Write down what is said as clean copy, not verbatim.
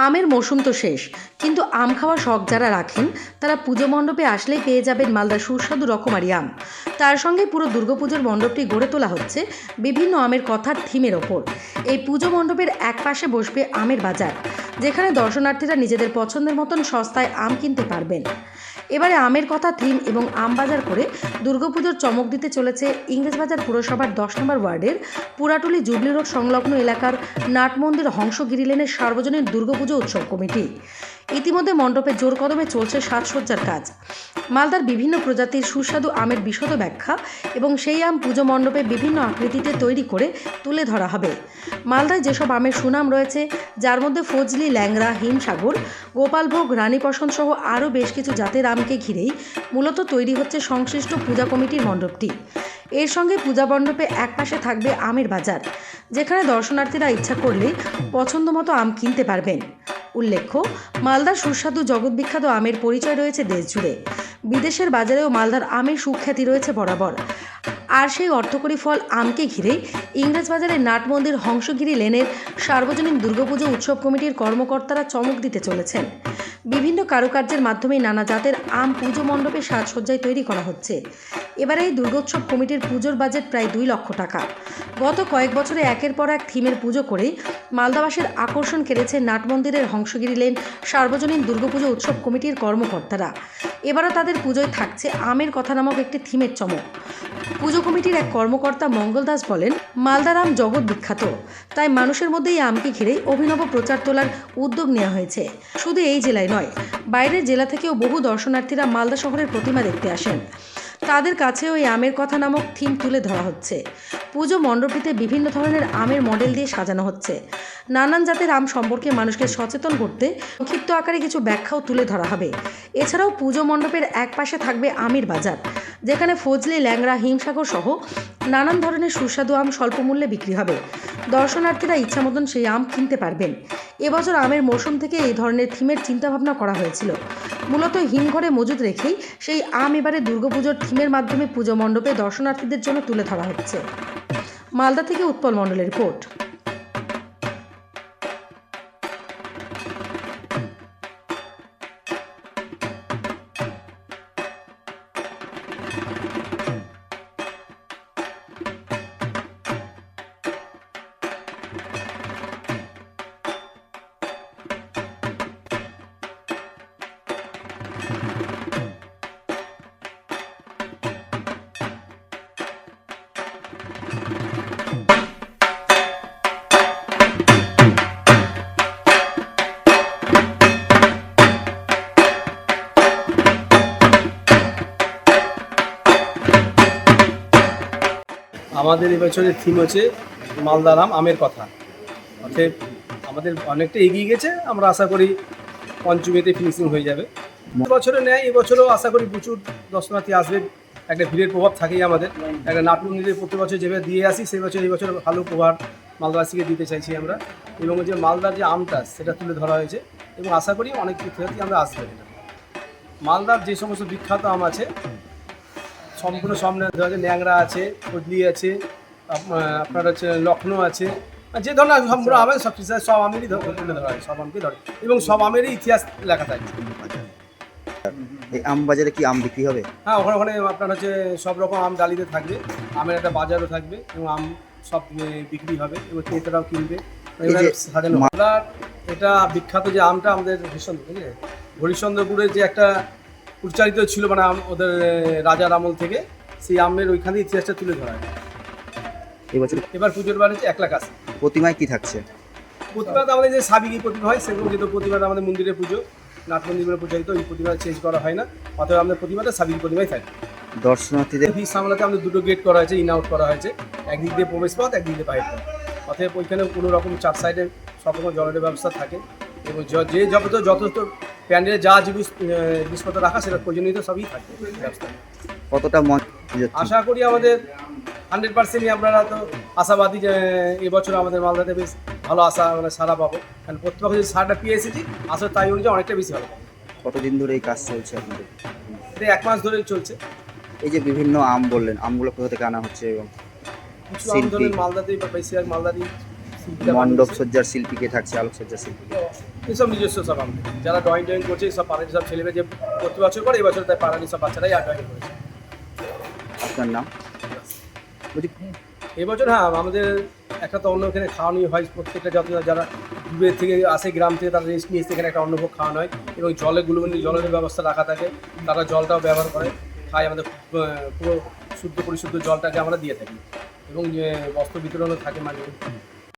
আমের মৌসুম তো শেষ, কিন্তু আম খাওয়ার শখ যারা রাখেন তারা পুজো মণ্ডপে আসলেই পেয়ে যাবেন মালদার সুস্বাদু রকমারি আম। তার সঙ্গে পুরো দুর্গাপুজোর মণ্ডপটি গড়ে তোলা হচ্ছে বিভিন্ন আমের কথার থিমের ওপর। এই পুজো মণ্ডপের এক পাশে বসবে আমের বাজার, যেখানে দর্শনার্থীরা নিজেদের পছন্দের মতন সস্তায় আম কিনতে পারবেন। এবারে আমের কথা থিম এবং আম বাজার করে দুর্গাপুজোর চমক দিতে চলেছে ইংরেজবাজার পুরসভার 10 নম্বর ওয়ার্ডের পুরাটুলি জুবলি রোড সংলগ্ন এলাকার নাটমন্দির হংসগিরি লেনের সার্বজনীন দুর্গাপুজো উৎসব কমিটি। ইতিমধ্যে মণ্ডপে জোর কদমে চলছে সাজসজ্জার কাজ। মালদার বিভিন্ন প্রজাতির সুস্বাদু আমের বিশদ ব্যাখ্যা এবং সেই আম পুজো মণ্ডপে বিভিন্ন আকৃতিতে তৈরি করে তুলে ধরা হবে। মালদায় যেসব আমের সুনাম রয়েছে, যার মধ্যে ফজলি, ল্যাংড়া, হিমসাগর, গোপালভোগ, রানীপসন্দ সহ আরও বেশ কিছু জাতের আমকে ঘিরেই মূলত তৈরি হচ্ছে সংশ্লিষ্ট পূজা কমিটির মণ্ডপটি। এর সঙ্গে পূজা মণ্ডপে একপাশে থাকবে আমের বাজার, যেখানে দর্শনার্থীরা ইচ্ছা করলে পছন্দ মতো আম কিনতে পারবেন। উল্লেখ্য, মালদার সুস্বাদু জগৎবিখ্যাত আমের পরিচয় রয়েছে দেশ জুড়ে। বিদেশের বাজারেও মালদার আমের সুখ্যাতি রয়েছে বরাবর। আর সেই অর্থকরী ফল আমকে ঘিরেই ইংরেজবাজারের নাটমন্দির হংসগিরি লেনের সার্বজনীন দুর্গাপুজো উৎসব কমিটির কর্মকর্তারা চমক দিতে চলেছেন। বিভিন্ন কারুকার্যের মাধ্যমে নানা জাতের আম পুজো মণ্ডপে সাজসজ্জায় তৈরি করা হচ্ছে। এবারে এই দুর্গোৎসব কমিটির পুজোর বাজেট প্রায় 2 লক্ষ টাকা। গত কয়েক বছরে একের পর এক থিমের পুজো করে মালদাবাসীর আকর্ষণ কেড়েছে নাটমন্দিরের হংসগিরি লেন সার্বজনীন দুর্গাপুজো উৎসব কমিটির কর্মকর্তারা। এবারও তাদের পুজোয় থাকছে আমের কথা নামক একটি থিমের চমক। পুজো কমিটির এক কর্মকর্তা মঙ্গল দাস বলেন, মালদার আম জগৎ বিখ্যাত, তাই মানুষের মধ্যে এই আমকে ঘিরেই অভিনব প্রচার তোলার উদ্যোগ নেওয়া হয়েছে। শুধু এই জেলায় নয়, বাইরের জেলা থেকেও বহু দর্শনার্থীরা মালদা শহরের প্রতিমা দেখতে আসেন। তাদের কাছেও এই আমের কথা নামক থিম তুলে ধরা হচ্ছে। পুজো মণ্ডপটিতে বিভিন্ন ধরনের আমের মডেল দিয়ে সাজানো হচ্ছে। নানান জাতের আম সম্পর্কে মানুষকে সচেতন করতে সংক্ষিপ্ত আকারে কিছু ব্যাখ্যাও তুলে ধরা হবে। এছাড়াও পুজো মণ্ডপের এক পাশে থাকবে আমের বাজার, যেখানে ফজলি, ল্যাংড়া, হিমসাগর সহ নানান ধরনের সুস্বাদু আম স্বল্প মূল্যে বিক্রি হবে। দর্শনার্থীরা ইচ্ছা মতন সেই আম কিনতে পারবেন। এবছর আমের মৌসুম থেকে এই ধরনের থিমের চিন্তাভাবনা করা হয়েছিল। মূলত হিমঘরে মজুদ রেখেই সেই আম এবারে দুর্গাপুজোর থিমের মাধ্যমে পুজো মণ্ডপে দর্শনার্থীদের জন্য তুলে ধরা হচ্ছে। মালদা থেকে উৎপল মণ্ডলের রিপোর্ট। আমাদের এবছরের থিম হচ্ছে মালদার আমের কথা। অর্থাৎ আমাদের অনেকটা এগিয়ে গেছে, আমরা আশা করি পঞ্চমীতে ফিনিশিং হয়ে যাবে। বছরে নেয়, এবছরও আশা করি প্রচুর দর্শনার্থী আসবে। একটা ভিড়ের প্রভাব থাকেই আমাদের। একটা নাটমন্দিরে প্রতি বছর যেভাবে দিয়ে আসি, সেই বছর এই বছর ভালো প্রভাব মালদাবাসীকে দিতে চাইছি আমরা। এবং যে মালদার যে আমটা সেটা তুলে ধরা হয়েছে এবং আশা করি অনেক তীর্থযাত্রী আমরা আসবে। মালদার যে সমস্ত বিখ্যাত আম আছে সম্পূর্ণ সামনে ধরা যায়, ন্যাংরা আছে, ফজলি আছে, আপনার হচ্ছে লখনৌ আছে, যে ধরনের সম্পূর্ণ আমের সব কিছু সব আমেরই তুলে ধরা হয়, সব আমকে ধরে এবং সব আমেরই ইতিহাস লেখা থাকে। এই আম বাজারে কি আম বিক্রি হবে? হ্যাঁ, ওখানে আপনার হচ্ছে সব রকম আম ডালিতে থাকবে, আমের একটা বাজারও থাকবে এবং আম সব বিক্রি হবে এবং ক্রেতারাও কিনবে। সাজানো মালদার এটা বিখ্যাত যে আমটা আমাদের হরিশ্চন্দ্রপুরের যে একটা উচ্চারিত ছিল, মানে ওদের রাজার আমল থেকে, সেই আমের ওইখানে ইতিহাসটা তুলে ধরা হয়। এবার পুজোর বার হচ্ছে 1 লাখ আসে। প্রতিমায় কি থাকছে? প্রতিমা তো আমাদের যে সাবিকি প্রতিমা হয় সেগুলো, যেহেতু প্রতিমাটা আমাদের মন্দিরের পুজো, নাট মন্দিরে পূজারিত, ওই প্রতিমা চেঞ্জ করা হয় না, অথবা আমাদের প্রতিমাটা সাবিকি প্রতিমাই থাকে। দর্শনার্থীদের ভিড় সামলাতে আমাদের 2টো গেট করা হয়েছে, ইন আউট করা হয়েছে, একদিক দিয়ে প্রবেশ পথ, একদিক দিয়ে বাইরে পথ। অতএব ওইখানে কোনো রকম 4 সাইডে সব রকম জলের ব্যবস্থা থাকে এবং যে যথেষ্ট প্যান্ডেলে যা জিনিসপত্র রাখা সেটা প্রয়োজনীয় সবই থাকে ব্যবস্থা। কতটা আশা করি আমাদের 100%ই আপনারা তো আশাবাদী যে এবছর আমাদের মালদাতে বেশ ভালো আশা, মানে সারা পাবো। কারণ প্রত্যেক যদি সারাটা পেয়ে এসেছি, আসলে তাই অনুযায়ী অনেকটা বেশি ভালো পাবো। কতদিন ধরে এই কাজ চলছে আপনাদের? এটা 1 মাস ধরেই চলছে। এই যে বিভিন্ন আম বললেন, আমগুলো কোথা থেকে আনা হচ্ছে এবং কিছু আম ধরেন মালদাতেই বা বেশিরভাগ মালদাতেই মণ্ডপ সজ্জার শিল্পীকে থাকছে, আলোকসজ্জার শিল্পী? এইসব নিজস্ব সব আম যারা ড্রয়িং করছে সব পাড়ানি সব ছেলেমেয়ে যে প্রতি বছর করে এই বছর তাই পাড়ানি সব বাচ্চারাই আর ড্রয়িং করেছে। আপনার নাম? বলছি এবছর হ্যাঁ আমাদের একটা তো অন্য এখানে খাওয়ানো হয় প্রত্যেকটা যারা দূরের থেকে আসে গ্রাম থেকে তারা রেস্ট নিয়ে এসে এখানে একটা অন্নভোগ খাওয়ানো হয় এবং জলে গুলোগুলি জলের ব্যবস্থা রাখা থাকে, তারা জলটাও ব্যবহার করে খায়, আমাদের পুরো শুদ্ধ পরিশুদ্ধ জলটাকে আমরা দিয়ে থাকি এবং বস্ত্র বিতরণও থাকে মাঝে